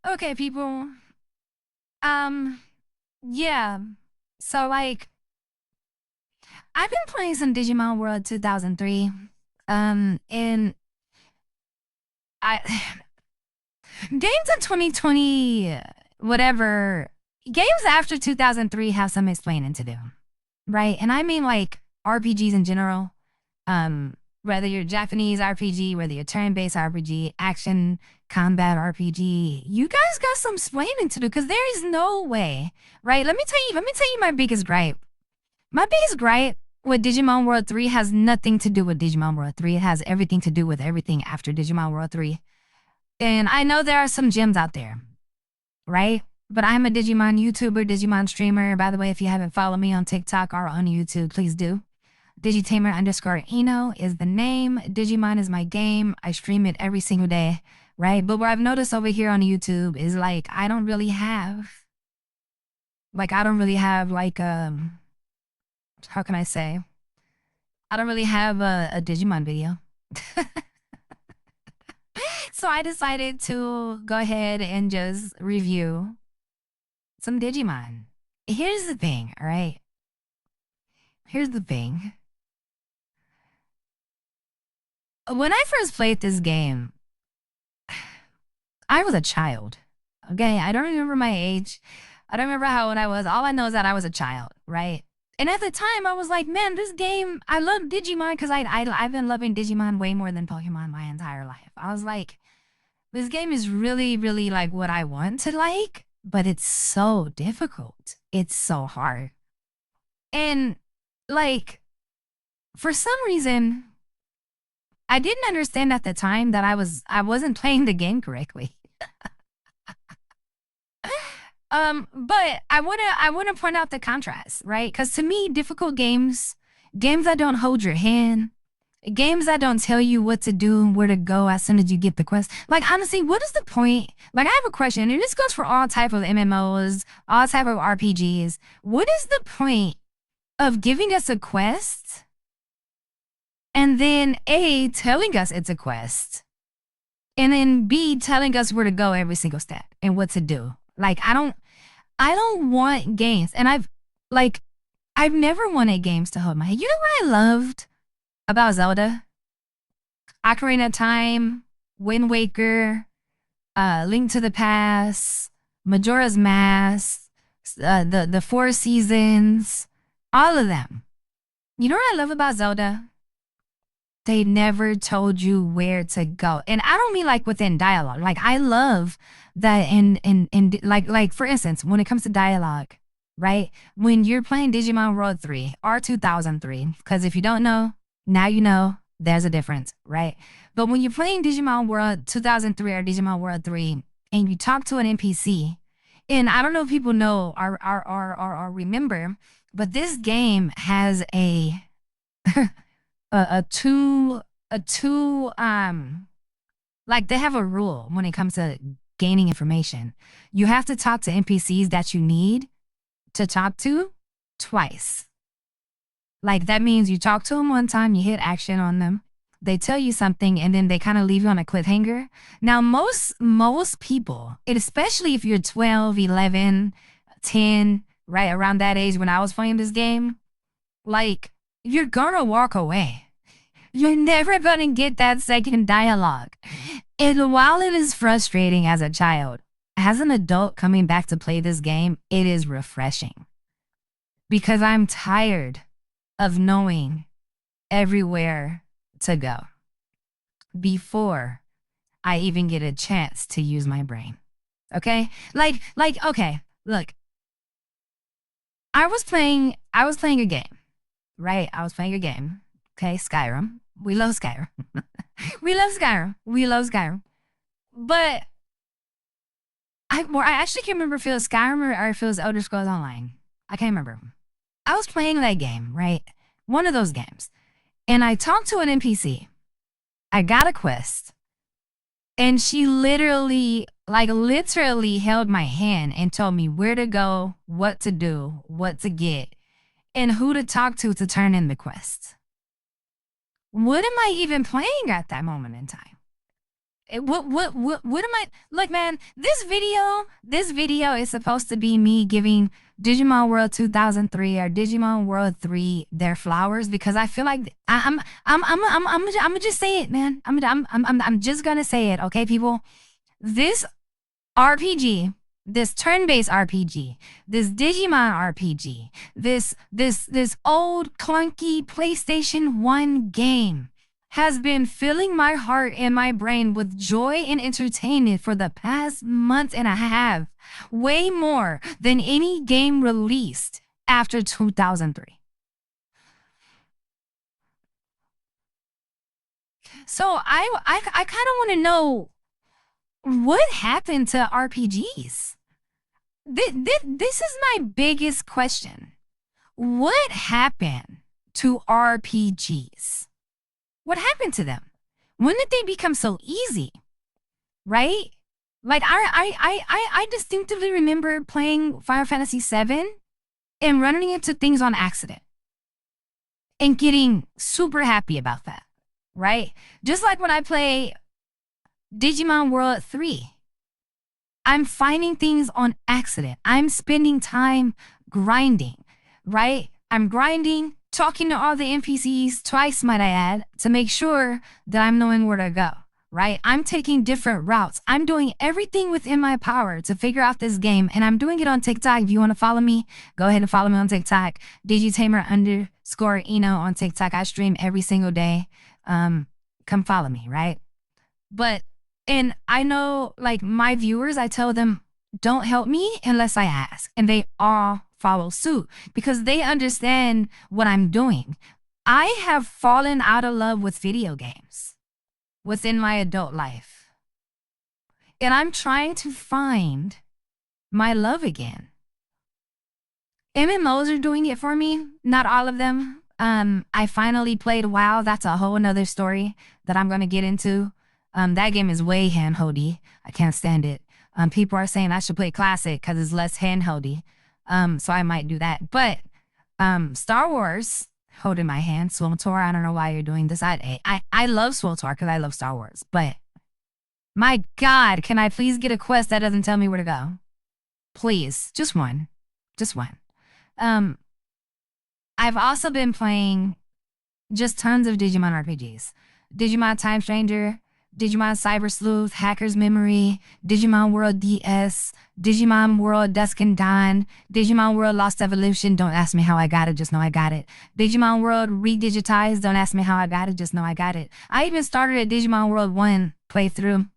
Okay, people. Um, yeah. So like I've been playing some Digimon World 2003. And I games in 2020 whatever games after 2003 have some explaining to do. Right? And I mean like RPGs in general. Um, whether you're Japanese RPG, whether you're turn-based RPG, action combat RPG, you guys got some explaining to do because there is no way, right? Let me tell you my biggest gripe. My biggest gripe with Digimon World 3 has nothing to do with Digimon World 3. It has everything to do with everything after Digimon World 3. And I know there are some gems out there, right? But I'm a Digimon YouTuber, Digimon streamer. By the way, if you haven't followed me on TikTok or on YouTube, please do. Digitamer_Eno is the name. Digimon is my game. I stream it every single day, right? But what I've noticed over here on YouTube is like I don't really have how can I say? I don't really have a Digimon video. So I decided to go ahead and just review some Digimon. Here's the thing, all right? Here's the thing. When I first played this game, I was a child. Okay, I don't remember my age. I don't remember how old I was. All I know is that I was a child, right? And at the time, I was like, man, this game, I love Digimon because I've been loving Digimon way more than Pokemon my entire life. I was like, this game is really, really like what I want to like, but it's so difficult. It's so hard. And like, for some reason, I didn't understand at the time that I wasn't playing the game correctly. But I wanna point out the contrast, right? Because to me, difficult games that don't hold your hand, games that don't tell you what to do and where to go as soon as you get the quest. Like honestly, what is the point? Like I have a question, and this goes for all type of MMOs, all type of RPGs. What is the point of giving us a quest and then A telling us it's a quest? And then B telling us where to go every single step and what to do. Like I don't want games. And like I've never wanted games to hold my head. You know what I loved about Zelda? Ocarina of Time, Wind Waker, Link to the Past, Majora's Mask, the Four Seasons, all of them. You know what I love about Zelda? They never told you where to go. And I don't mean like within dialogue. Like I love that in like for instance, when it comes to dialogue, right? When you're playing Digimon World 3 or 2003, because if you don't know, now you know there's a difference, right? But when you're playing Digimon World 2003 or Digimon World 3 and you talk to an NPC, and I don't know if people know or remember, but this game has a two like they have a rule when it comes to gaining information. You have to talk to NPCs that you need to talk to twice. Like that means you talk to them one time, you hit action on them, they tell you something, and then they kind of leave you on a cliffhanger. Now most people, and especially if you're 12, 11, 10, right around that age when I was playing this game, like you're gonna walk away. You're never gonna get that second dialogue. And while it is frustrating as a child, as an adult coming back to play this game, it is refreshing because I'm tired of knowing everywhere to go before I even get a chance to use my brain. Okay? Okay, look, I was playing a game, right? I was playing a game. Okay, Skyrim. We love Skyrim. We love Skyrim. We love Skyrim. But I actually can't remember if it was Skyrim or if it was Elder Scrolls Online. I can't remember. I was playing that game, right? One of those games. And I talked to an NPC. I got a quest. And she literally held my hand and told me where to go, what to do, what to get, and who to talk to turn in the quest. What am I even playing at that moment in time? What am I like, man? This video is supposed to be me giving Digimon World 2003 or Digimon World 3 their flowers because I feel like I'm gonna just say it, man. I'm just gonna say it, okay, people. This RPG, this turn-based RPG, this Digimon RPG, this old clunky PlayStation 1 game has been filling my heart and my brain with joy and entertainment for the past month and a half, way more than any game released after 2003. So I kind of want to know what happened to RPGs. This is my biggest question. What happened to RPGs? What happened to them? When did they become so easy? Right? Like I distinctively remember playing Final Fantasy VII and running into things on accident and getting super happy about that. Right? Just like when I play Digimon World 3. I'm finding things on accident. I'm spending time grinding, right? I'm grinding, talking to all the NPCs twice, might I add, to make sure that I'm knowing where to go, right? I'm taking different routes. I'm doing everything within my power to figure out this game, and I'm doing it on TikTok. If you want to follow me, go ahead and follow me on TikTok, Digitamer_Eno on TikTok. I stream every single day. Come follow me, right? But and I know, like, my viewers, I tell them, don't help me unless I ask. And they all follow suit because they understand what I'm doing. I have fallen out of love with video games within my adult life. And I'm trying to find my love again. MMOs are doing it for me. Not all of them. I finally played WoW. That's a whole nother story that I'm going to get into. That game is way handholdy. I can't stand it. People are saying I should play Classic because it's less handholdy. So I might do that. But Star Wars, holding my hand, Swiltor, I don't know why you're doing this. I love Swiltor because I love Star Wars. But my God, can I please get a quest that doesn't tell me where to go? Please, just one. Just one. I've also been playing just tons of Digimon RPGs. Digimon Time Stranger, Digimon Cyber Sleuth, Hacker's Memory, Digimon World DS, Digimon World Dusk and Dawn, Digimon World Lost Evolution, don't ask me how I got it, just know I got it. Digimon World Redigitized, don't ask me how I got it, just know I got it. I even started a Digimon World 1 playthrough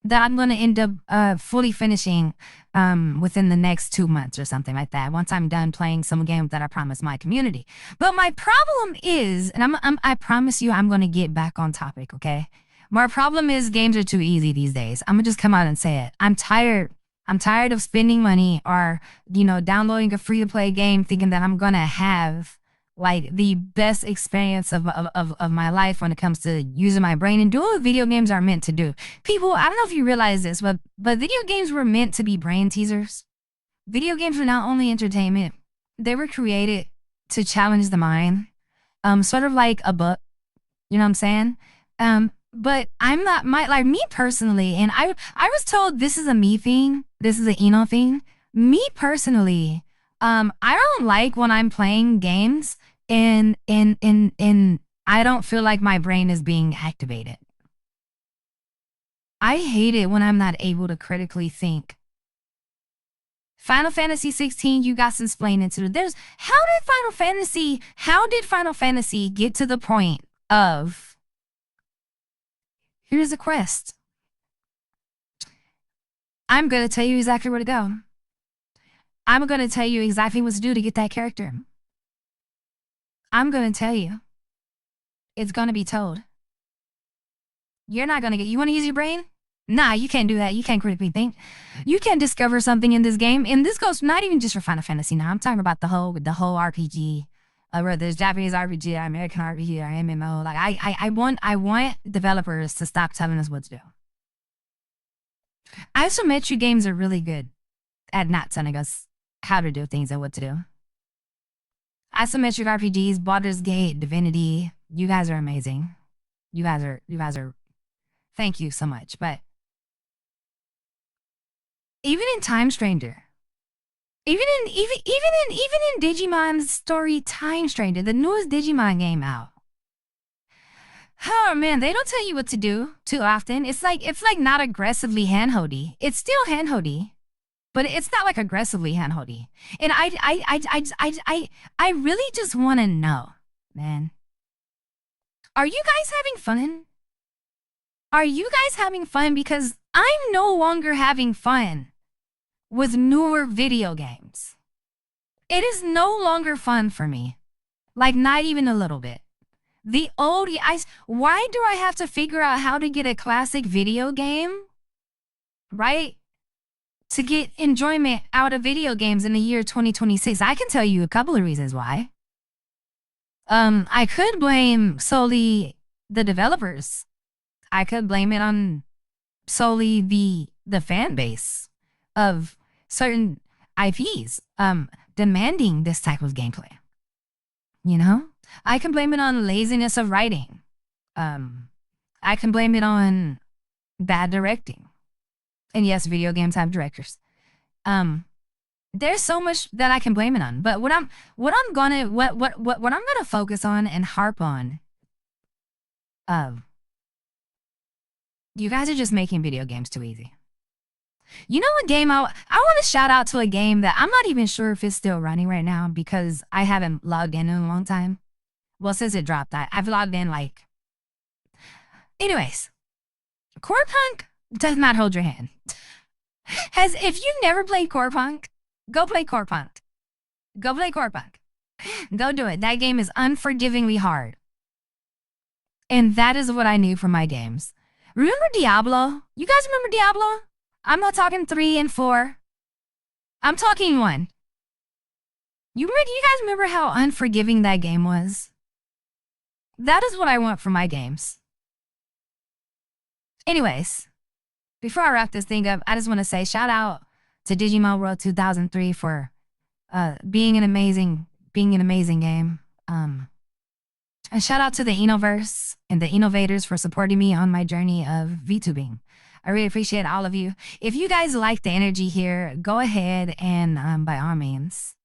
that I'm going to end up fully finishing within the next 2 months or something like that, once I'm done playing some games that I promised my community. But my problem is, and I promise you I'm going to get back on topic, okay? My problem is games are too easy these days. I'm gonna just come out and say it. I'm tired. I'm tired of spending money or, downloading a free-to-play game thinking that I'm gonna have like the best experience of my life when it comes to using my brain and doing what video games are meant to do. People, I don't know if you realize this, but video games were meant to be brain teasers. Video games were not only entertainment, they were created to challenge the mind. Sort of like a book. You know what I'm saying? But I'm not me personally, and I was told this is a me thing, this is an Eno thing. Me personally, I don't like when I'm playing games and I don't feel like my brain is being activated. I hate it when I'm not able to critically think. Final Fantasy 16, you got some explaining to do. How did Final Fantasy get to the point of here's a quest. I'm going to tell you exactly where to go. I'm going to tell you exactly what to do to get that character. I'm going to tell you. It's going to be told. You're not going to you want to use your brain? Nah, you can't do that. You can't critically think. You can't discover something in this game. And this goes not even just for Final Fantasy now. I'm talking about the whole RPG. Whether there's Japanese RPG, or American RPG, or MMO. Like I want developers to stop telling us what to do. Isometric games are really good at not telling us how to do things and what to do. Isometric RPGs, Baldur's Gate, Divinity, you guys are amazing. You guys are Thank you so much. But even in Time Stranger, even in Digimon Story Time Stranger, the newest Digimon game out. Oh man, they don't tell you what to do too often. It's like not aggressively handholdy. It's still handholdy, but it's not like aggressively handholdy. And I really just want to know, man. Are you guys having fun? Are you guys having fun? Because I'm no longer having fun with newer video games. It is no longer fun for me. Like, not even a little bit. The old, why do I have to figure out how to get a classic video game? Right? To get enjoyment out of video games in the year 2026. I can tell you a couple of reasons why. I could blame solely the developers. I could blame it on solely the fan base of certain IPs demanding this type of gameplay. You know? I can blame it on laziness of writing. I can blame it on bad directing. And yes, video games have directors. There's so much that I can blame it on. But what I'm gonna focus on and harp on, you guys are just making video games too easy. You know what game I want to shout out to a game that I'm not even sure if it's still running right now because I haven't logged in a long time. Well, since it dropped, I've logged in like... Anyways, Core Punk does not hold your hand. If you've never played Core Punk, go play Core Punk. Go play Core Punk. Go do it. That game is unforgivingly hard. And that is what I need from my games. Remember Diablo? You guys remember Diablo? I'm not talking 3 and 4. I'm talking 1. Do you guys remember how unforgiving that game was? That is what I want from my games. Anyways, before I wrap this thing up, I just want to say shout out to Digimon World 2003 for being an amazing game. And shout out to the Inoverse and the innovators for supporting me on my journey of VTubing. I really appreciate all of you. If you guys like the energy here, go ahead and by all means,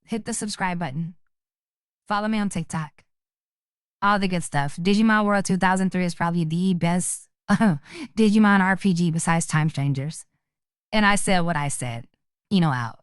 hit the subscribe button. Follow me on TikTok. All the good stuff. Digimon World 2003 is probably the best Digimon RPG besides Time Strangers. And I said what I said. Out.